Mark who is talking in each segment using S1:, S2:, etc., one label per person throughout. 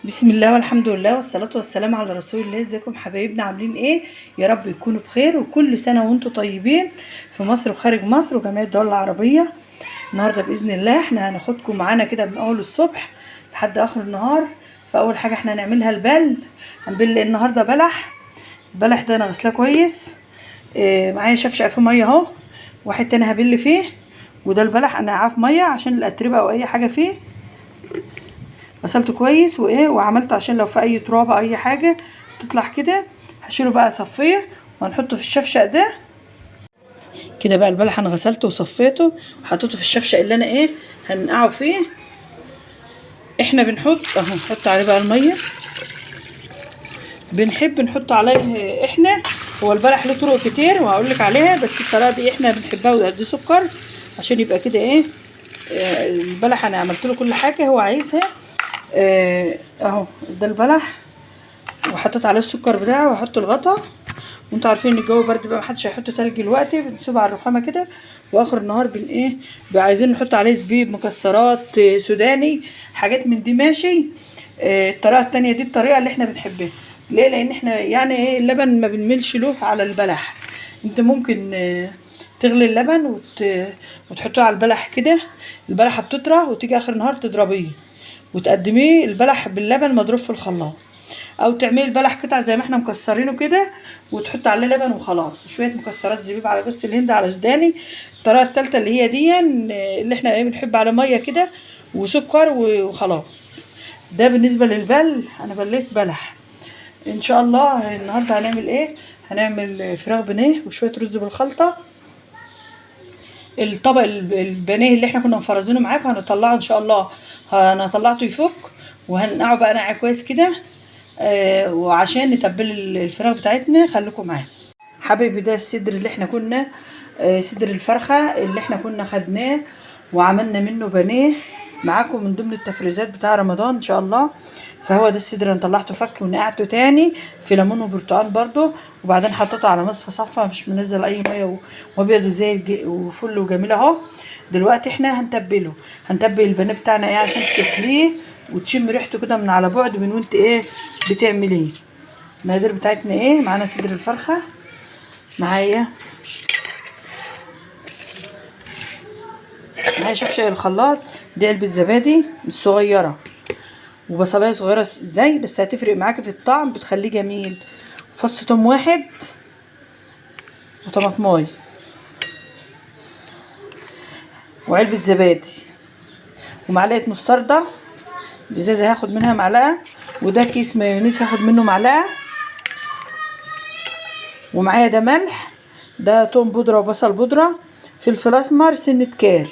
S1: بسم الله والحمد لله والصلاة والسلام على رسول الله. ازيكم حبايبنا، عاملين ايه؟ يا رب يكونوا بخير وكل سنة وانتم طيبين في مصر وخارج مصر وجميع الدول العربية. النهاردة بإذن الله احنا هناخدكم معانا كده من اول الصبح لحد اخر النهار. فاول حاجة احنا هنعملها هنبل النهاردة بلح. البلح ده انا غسلاه كويس. معايا شفشق في مية اهو، واحد تاني هبل فيه. وده البلح انا عارف مية عشان الاتربة او اي حاجة فيه. غسلته كويس وعملته عشان لو في اي تراب او اي حاجه تطلع كده. هشيله بقى اصفيه وهنحطه في الشفشق ده كده. بقى البلح انا غسلته وصفيته وحطيته في الشفشق اللي انا هنقعه فيه. احنا بنحط اهو، نحط عليه بقى الميه، بنحب نحط عليه احنا. هو البلح له طرق كتير وهقول لك عليها، بس الطريقه دي احنا بنحبها وقد سكر عشان يبقى كده البلح انا عملت له كل حاجه هو عايزها. اهو ده البلح وحطيت عليه السكر بتاعه واحط الغطا. وانتوا عارفين ان الجو برد بقى، محدش هيحط تلج دلوقتي، بنسيبه على الرخامه كده. واخر النهار بقى عايزين نحط عليه زبيب، مكسرات، سوداني، حاجات من دي ماشي. الطريقه التانية دي الطريقه اللي احنا بنحبها. ليه؟ لان احنا اللبن ما بنملش له على البلح. انت ممكن تغلي اللبن وتحطه على البلح كده. البلحه بتطرى وتيجي اخر النهار تضربيه وتقدميه البلح باللبن مضروب في الخلاط، او تعملي البلح قطع زي ما احنا مكسرينه كده وتحط عليه لبن وخلاص وشويه مكسرات، زبيب على جوز الهند على سوداني. الطريقه الثالثه اللي هي دي اللي احنا بنحب على ميه كده وسكر وخلاص. ده بالنسبه للبل. انا بليت بلح. ان شاء الله النهارده هنعمل هنعمل فراخ بانيه وشويه رز بالخلطه. الطبق البانيه اللي احنا كنا مفرزينه معاكم هنطلعه ان شاء الله. انا طلعته يفك وهنقعه بقى نقع كويس كده. وعشان نتبل الفراخ بتاعتنا خليكم معانا حبايبي. ده الصدر اللي احنا كنا صدر الفرخه اللي احنا كنا خدناه وعملنا منه بانيه معاكم من ضمن التفريزات بتاع رمضان ان شاء الله. فهو ده الصدر انا طلعته فك ونقعته تاني في ليمون وبرتقال برضو، وبعدين حطيته على مصفى صفى مش منزل اي ميه وابيض وزي وفل وجميل اهو. دلوقتي احنا هنتبل البانيه بتاعنا عشان تاكليه وتشم ريحته كده من على بعد من وانت بتعمليه. المقادير بتاعتنا معانا صدر الفرخه، معايا شفشق الخلاط، دي علبه زبادي الصغيره، وبصلايه صغيره ازاي بس هتفرق معاكي في الطعم بتخليه جميل، فص توم واحد وطماطمايه وعلبه زبادي ومعلقه مستردة. الازازه هاخد منها معلقه، وده كيس مايونيز هاخد منه معلقه، ومعايا ده ملح، ده توم بودره وبصل بودره، فلفل اسمر، سنه كاري،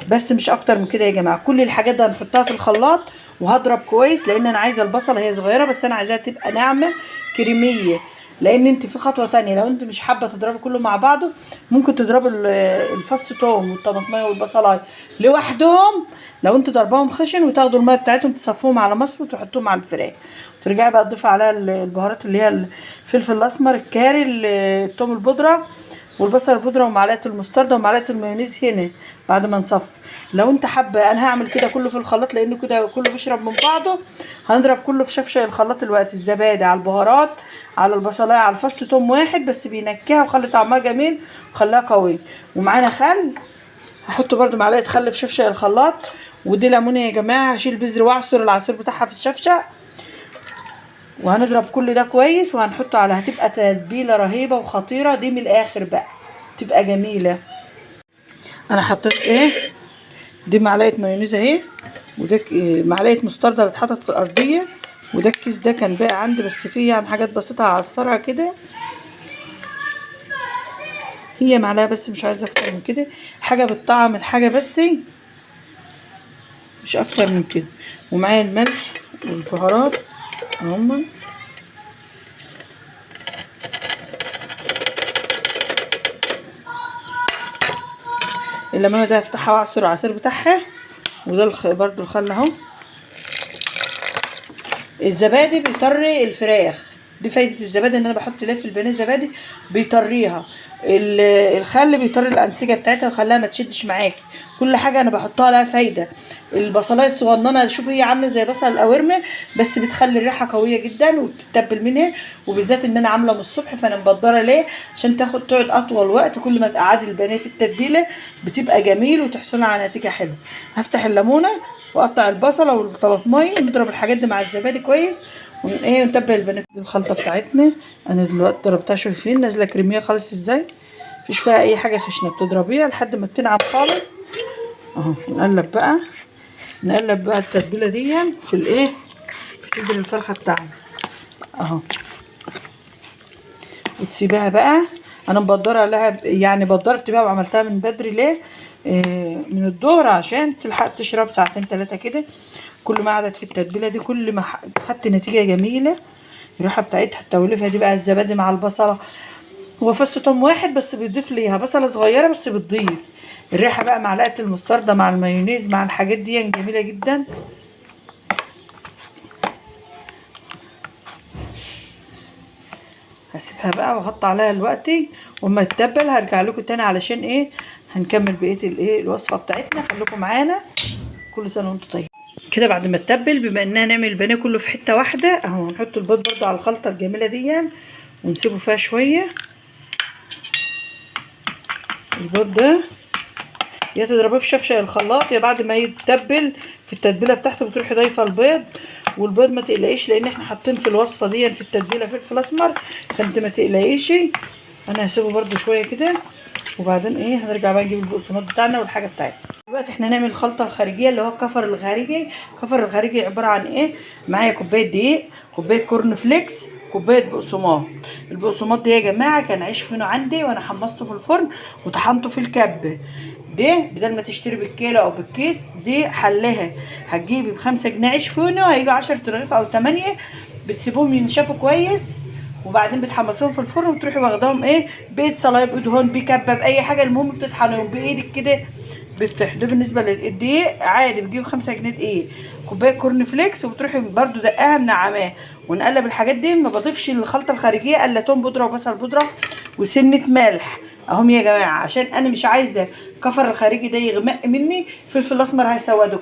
S1: بس مش اكتر من كده يا جماعه. كل الحاجات دي هنحطها في الخلاط وهضرب كويس، لان انا عايزه البصله هي صغيره بس انا عايزاها تبقى ناعمه كريميه. لان انت في خطوه تانية لو انت مش حابه تضربي كله مع بعضه، ممكن تضربي الفص توم والطماطميه والبصلايه لوحدهم لو انت ضرباهم خشن، وتاخدوا الميه بتاعتهم تصفوهم على مصفى وتحطوهم على الفراخ، وترجعي بقى تضيفي عليها البهارات اللي هي الفلفل الاسمر، الكاري، التوم البودره والبصل البودره ومعلقه المستردة ومعلقه المايونيز هنا بعد ما نصفي. لو انت حابه انا هعمل كده كله في الخلاط لانه كده كله بيشرب من بعضه. هنضرب كله في شفشق الخلاط الوقت، الزبادي على البهارات على البصلايه على الفص توم واحد بس بينكيها وخلي طعمها جميل وخلاها قوي. ومعانا خل، هحط برده معلقه خل في شفشق الخلاط. ودي ليمونه يا جماعه، هشيل بذر واعصر العصير بتاعها في الشفشق. وهنضرب كل ده كويس وهنحطه على، هتبقى تتبيله رهيبه وخطيره دي من الاخر بقى تبقى جميله. انا حطيت دي معلقه مايونيز اهي، وده معلقه مستردة اللي اتحطت في الارضيه، وده الكيس ده كان باقي عندي بس فيه يعني حاجات بسيطه هعصرها كده، هي معلقه بس مش عايزه اكتر من كده، حاجه بالطعم الحاجه بس مش اكتر من كده. ومعايا الملح والبهارات اهما. الليمونه ده هفتحها واعصر العصير بتاعها، وده برضو الخل اهو. الزبادي بيطري الفراخ، دي فايده الزبادي ان انا بحط ليه في البانيه زبادي بيطريها. الخل بيطري الانسجه بتاعتها ويخليها ما تشدش معاكي. كل حاجه انا بحطها لها فايده. البصلايه الصغننه، شوفوا هي عامله زي بصل القوارمه، بس بتخلي الريحه قويه جدا وبتتبل منها. وبالذات ان انا عامله من الصبح، فانا مبدره ليه عشان تقعد اطول وقت. كل ما تقعدي البانيه في التتبيله بتبقى جميل وتحصلي على نتيجه حلوه. هفتح الليمونه واقطع البصله والطماطمايه ونضرب الحاجات دي مع الزبادي كويس ونتبل البانيه. دي الخلطه بتاعتنا انا دلوقتي ضربتها، شايفين نازله كريميه خالص ازاي، مفيش فيها اي حاجه خشنه. بتضربيها لحد ما تنعم خالص اهو. نقلب بقى التتبيله دي في الايه، في صدر الفرخه بتاعنا اهو. وتسيبها بقى. انا مبدره لها يعني بدرت بقى وعملتها من بدري ليه، من الظهر عشان تلحق تشرب ساعتين 3 كده. كل ما قعدت في التتبيله دي كل ما خدت نتيجه جميله. الريحه بتاعتها التوليفه دي بقى الزبادي مع البصله، هو فص توم واحد بس بيضيف ليها بصله صغيره بس بتضيف الريحه بقى. معلقه المستردة مع المايونيز مع الحاجات دي جميله جدا. هسيبها بقى واغطي عليها دلوقتي، واما تتبل هرجع لكم تاني علشان ايه هنكمل بقيه الايه الوصفه بتاعتنا. خليكم معانا. كل سنه وانتم طيبين. كده بعد ما تتبل، بما اننا هنعمل البانيه كله في حته واحده اهو، هنحط البيض برده على الخلطه الجميله دي ونسيبه فيها شويه. البيض ده يا تضربيه في شفشق الخلاط، يا بعد ما يتبل في التتبيله بتاعته بتروحي ضايفه البيض. والبيض ما تقلقيش لان احنا حاطين في الوصفه دي في التتبيله فلفل اسمر، فانت ما تقلقيش. انا هسيبه برده شويه كده، وبعدين ايه هنرجع بقى نجيب البقسماط بتاعنا والحاجه بتاعتنا. دلوقتي احنا هنعمل الخلطه الخارجيه اللي هو الكفر الخارجي. الكفر الخارجي عباره عن ايه؟ معايا كوبايه دقيق، كوبايه كورن فليكس، كوبايه بقسماط. البقسماط ده يا جماعه كان عيش فينو عندي وانا حمصته في الفرن وطحنته في الكبه. ده بدل ما تشتري بالكيلو او بالكيس دي حلها، هتجيبي ب5 جنيه عيش فينو هيجوا 10 رغيف او 8، بتسيبوهم ينشفوا كويس وبعدين بتحمصيهم في الفرن وتروحي واخداهم ايه بايد صلايه بايد هون بكبه باي حاجه، المهم بتطحنيهم بايدك كده ده بالنسبه للدقيق عادي بتجيب 5 جنيه دقيق. كوبايه كورن فليكس وبتروحي برده دقاها منعماه ونقلب الحاجات دي. ما بضيفش الخلطه الخارجيه الا توم بودره وبصل بودره وسنه ملح اهم يا جماعه، عشان انا مش عايزه الكفر الخارجي ده يغمق مني. الفلفل الاسمر هيسوده،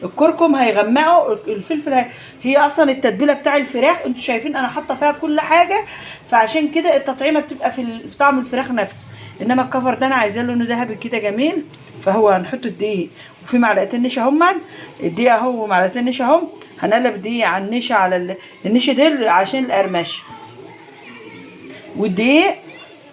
S1: الكركم هيغمقه، الفلفل هي اصلا التتبيله بتاع الفراخ انتوا شايفين انا حاطه فيها كل حاجه، فعشان كده التطعيمه بتبقى في طعم الفراخ نفسه. انما الكفر ده انا عايزاه لونه ذهبي كده جميل، فهو هنحط الدقيق وفي معلقتين نشا هم، الدقيق اهو معلقتين نشا هم. هنقلب الدقيق على النشا على النشا دي عشان القرمشه، والدقيق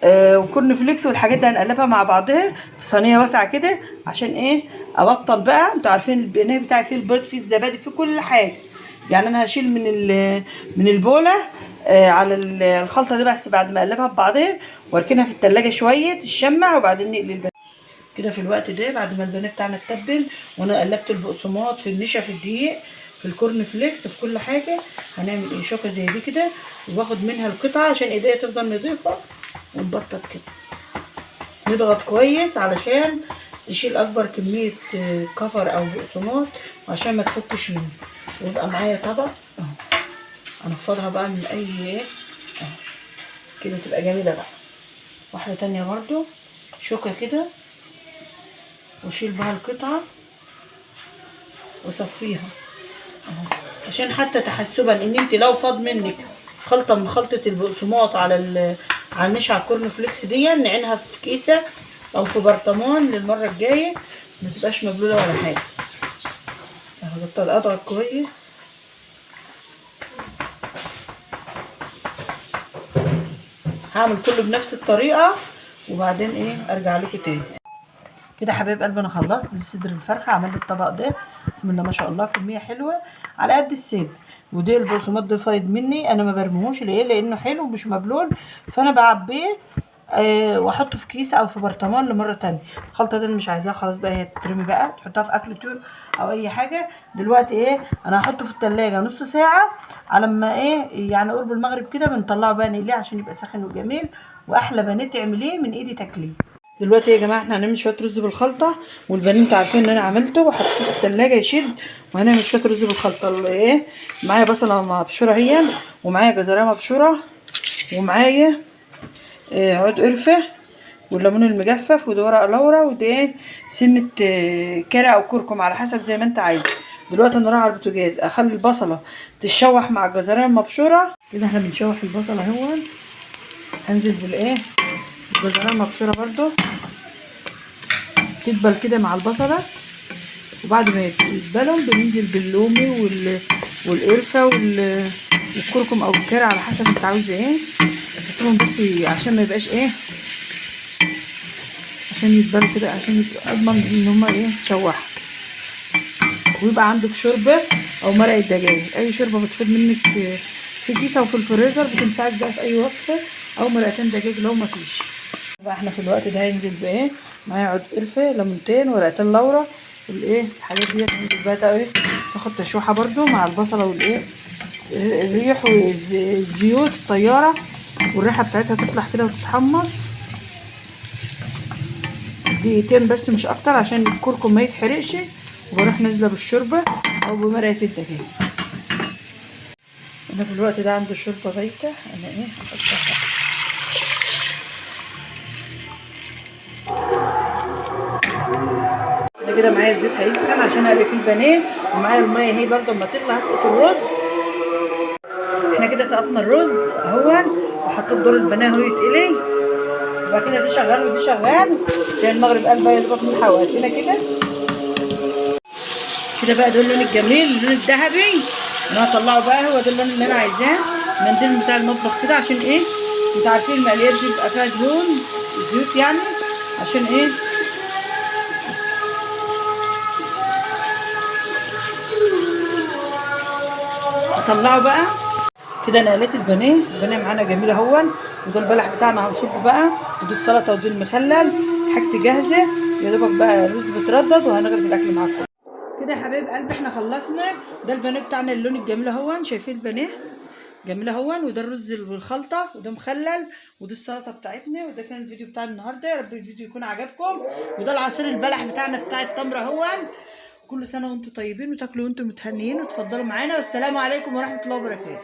S1: وكورن فليكس والحاجات دي هنقلبها مع بعضها في صينيه واسعه كده عشان ايه ابطن بقى. انتوا عارفين البانيه بتاعي فيه البيض فيه الزبادي فيه كل حاجه. يعني انا هشيل من البوله على الخلطه دي بس بعد ما اقلبها ببعضها واركنها في التلاجة شويه تشمع وبعدين نقلي البانيه كده. في الوقت ده بعد ما البانيه بتاعنا اتبل وانا قلبت البقسماط في النشا في الدقيق في الكورن فليكس في كل حاجه، هنعمل ايه شوكه زي دي كده وباخد منها القطعه عشان ايديا تفضل نضيفه ونبطط كده. نضغط كويس علشان نشيل اكبر كميه كفر او بقسماط وعشان ما تفكش مني. ويبقى معايا طبق اهو انفضها بقى من اي اهو كده تبقى جميله بقى. واحده تانية برضو شوكه كده واشيل بقى القطعه واصفيها اهو، عشان حتى تحسبا ان انت لو فاض منك خلطه من خلطه البقسماط على النشا على الكورن فليكس دي نعينها في كيسه او في برطمان للمره الجايه ما تبقاش مبلوله ولا حاجه اهو. بطل اضغط كويس هعمل كله بنفس الطريقه وبعدين ايه ارجع لكم تاني. كده حبايب قلبي انا خلصت. دي صدر الفرخه عملت الطبق ده بسم الله ما شاء الله كميه حلوه على قد الصدر. ودي البقسماط ده فايض مني انا ما برميهوش ليه لانه حلو مش مبلول، فانا بعبيه واحطه في كيس او في برطمان لمره تانية. الخلطه دي انا مش عايزاها خلاص بقى هي تترمي بقى تحطها في اكل طيور او اي حاجه. دلوقتي ايه انا هحطه في التلاجة نص ساعه على ما ايه يعني قرب المغرب كده بنطلعه بقى نقليه عشان يبقى ساخن وجميل واحلى بانيه تعمليه من ايدي تاكليه. دلوقتي يا جماعه احنا هنعمل شويه رز بالخلطه، والبانيه انتوا عارفين ان انا عملته وحطيته في التلاجة يشد. وهنعمل شويه رز بالخلطه اللي ايه معايا بصله مبشوره هي، ومعايا جزرايه مبشوره، ومعايا عود قرفه، والليمون المجفف، وده ورق لورا، وده سنه كرع او كركم على حسب زي ما انت عايز. دلوقتي انا رايحه على البوتاجاز اخلي البصله تتشوح مع الجزريه المبشوره كده. احنا بنشوح البصله اهو. هنزل بالايه، الجزريه المبشوره برضو تدبل كده مع البصله، وبعد ما يتبلوا بننزل باللومي والقرفه والكركم او الكرع على حسب انت عاوز ايه. بسيبهم بس عشان ما يبقاش ايه، عشان يتبلوا كده، عشان اضمن ان هما ايه تشوحوا. ويبقى عندك شوربه او مرقه دجاج، اي شوربه بتفيد منك في كيسه وفي الفريزر بتنفعك بقى في اي وصفه، او مرقتين دجاج لو ما فيش. بقى احنا في الوقت ده هينزل بايه، معايا عود قرفه، ليمونتين، ورقتين لورا، والايه الحاجات دي هننزل بقى ايه، تاخد تشويحه برده مع البصله والايه، الريح والزيوت الطياره، والريحه بتاعتها تطلع كده وتتحمص دقيقتين بس مش اكتر عشان الكركم ما يتحرقش. وبروح نازله بالشوربه او بمرقه الدجاج. انا في الوقت ده عندي شوربه بايته، انا ايه هحطها. انا كده معايا الزيت هيسخن عشان اقلي فيه البانيه، ومعايا الميه اهي برده اما تغلى هسقط الرز. احنا كده سقطنا الرز اهو، وحطيت دور البانيه اهو يتقلي. يبقى كده دي شغال ودي شغال عشان المغرب قال بقى يضرب من حوالينا كده. كده بقى ده اللون الجميل، اللون الذهبي انا هطلعه بقى، هو ده اللون اللي انا عايزاه. المنديل بتاع المطبخ كده عشان ايه، انتوا عارفين المقليات دي بيبقى فيها دهون زيوت يعني، عشان ايه هطلعه بقى كده. انا قليت البانيه معانا جميل اهو، وده البلح بتاعنا هنصبه بقى، ودي السلطه ودي المخلل، حاجتي جاهزه يا دوبك بقى الرز بيتردد وهنغرف الاكل معاكم كده يا حبايب قلبي. احنا خلصنا. ده البانيه بتاعنا اللون الجميل اهو، شايفين البانيه جميل اهو، وده الرز بالخلطه، وده مخلل، ودي السلطه بتاعتنا. وده كان الفيديو بتاع النهارده، يا رب الفيديو يكون عجبكم. وده العصير البلح بتاعنا بتاع التمر اهو. كل سنه وانتم طيبين وتاكلوا وانتم متهنيين، وتفضلوا معانا، والسلام عليكم ورحمه الله وبركاته.